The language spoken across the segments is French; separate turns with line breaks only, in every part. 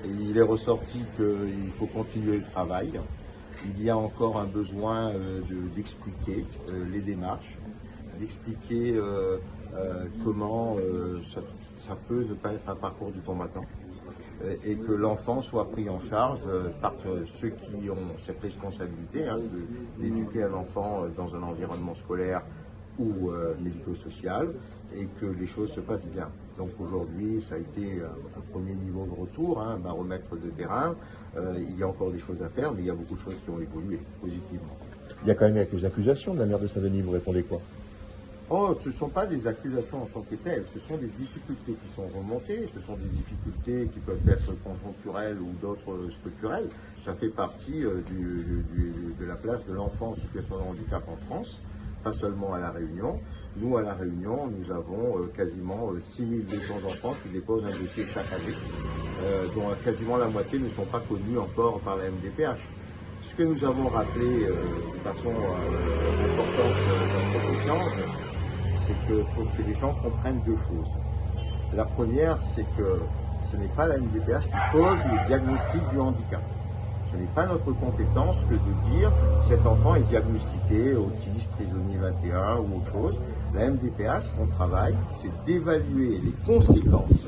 Et il est ressorti qu'il faut continuer le travail. Il y a encore un besoin d'expliquer les démarches, d'expliquer comment ça peut ne pas être un parcours du combattant et que l'enfant soit pris en charge par ceux qui ont cette responsabilité d'éduquer un enfant dans un environnement scolaire ou médico-social et que les choses se passent bien. Donc aujourd'hui, ça a été un premier niveau de retour, un baromètre de terrain. Il y a encore des choses à faire, mais il y a beaucoup de choses qui ont évolué positivement.
Il y a quand même quelques accusations de la mère de Saint-Denis, vous répondez quoi?
Oh, ce ne sont pas des accusations en tant que telles, ce sont des difficultés qui sont remontées, ce sont des difficultés qui peuvent être conjoncturelles ou d'autres structurelles. Ça fait partie de la place de l'enfant en situation de handicap en France, pas seulement à La Réunion. Nous, à La Réunion, nous avons quasiment 6200 enfants qui déposent un dossier chaque année, dont quasiment la moitié ne sont pas connus encore par la MDPH. Ce que nous avons rappelé de façon importante dans cet échange, c'est qu'il faut que les gens comprennent deux choses. La première, c'est que ce n'est pas la MDPH qui pose le diagnostic du handicap. Ce n'est pas notre compétence que de dire cet enfant est diagnostiqué autiste, trisomie 21 ou autre chose. La MDPH, son travail, c'est d'évaluer les conséquences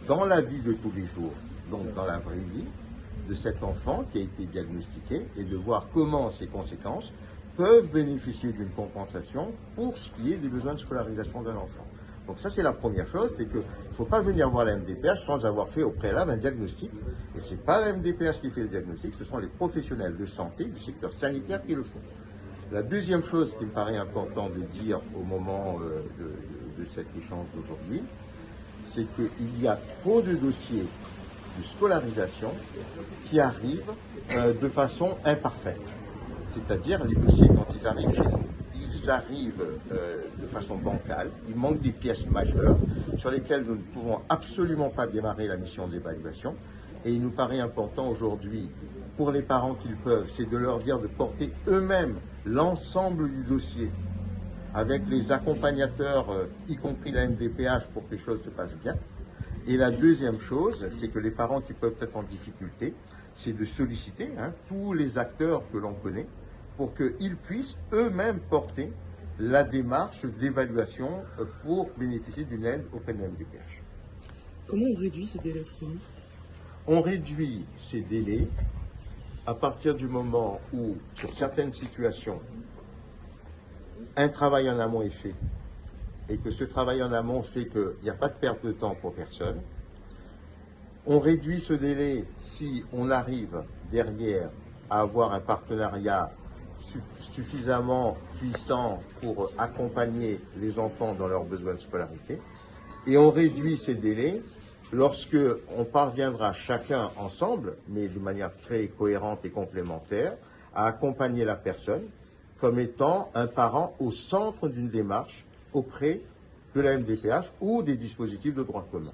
dans la vie de tous les jours, donc dans la vraie vie, de cet enfant qui a été diagnostiqué et de voir comment ces conséquences peuvent bénéficier d'une compensation pour ce qui est des besoins de scolarisation d'un enfant. Donc ça, c'est la première chose, c'est qu'il ne faut pas venir voir la MDPH sans avoir fait au préalable un diagnostic. Et ce n'est pas la MDPH qui fait le diagnostic, ce sont les professionnels de santé du secteur sanitaire qui le font. La deuxième chose qui me paraît important de dire au moment de cet échange d'aujourd'hui, c'est qu'il y a trop de dossiers de scolarisation qui arrivent de façon imparfaite. C'est-à-dire les dossiers, quand ils arrivent chez nous, ils arrivent de façon bancale, il manque des pièces majeures sur lesquelles nous ne pouvons absolument pas démarrer la mission d'évaluation. Et il nous paraît important aujourd'hui, pour les parents qu'ils peuvent, c'est de leur dire de porter eux-mêmes l'ensemble du dossier avec les accompagnateurs, y compris la MDPH, pour que les choses se passent bien. Et la deuxième chose, c'est que les parents qui peuvent être en difficulté, c'est de solliciter tous les acteurs que l'on connaît pour qu'ils puissent eux-mêmes porter la démarche d'évaluation pour bénéficier d'une aide auprès de la MDPH.
Comment on réduit ce délai de traitement ?
On réduit ces délais à partir du moment où, sur certaines situations, un travail en amont est fait et que ce travail en amont fait qu'il n'y a pas de perte de temps pour personne. On réduit ce délai si on arrive derrière à avoir un partenariat suffisamment puissant pour accompagner les enfants dans leurs besoins de scolarité. Et on réduit ces délais lorsque on parviendra chacun ensemble, mais de manière très cohérente et complémentaire, à accompagner la personne comme étant un parent au centre d'une démarche auprès de la MDPH ou des dispositifs de droit commun.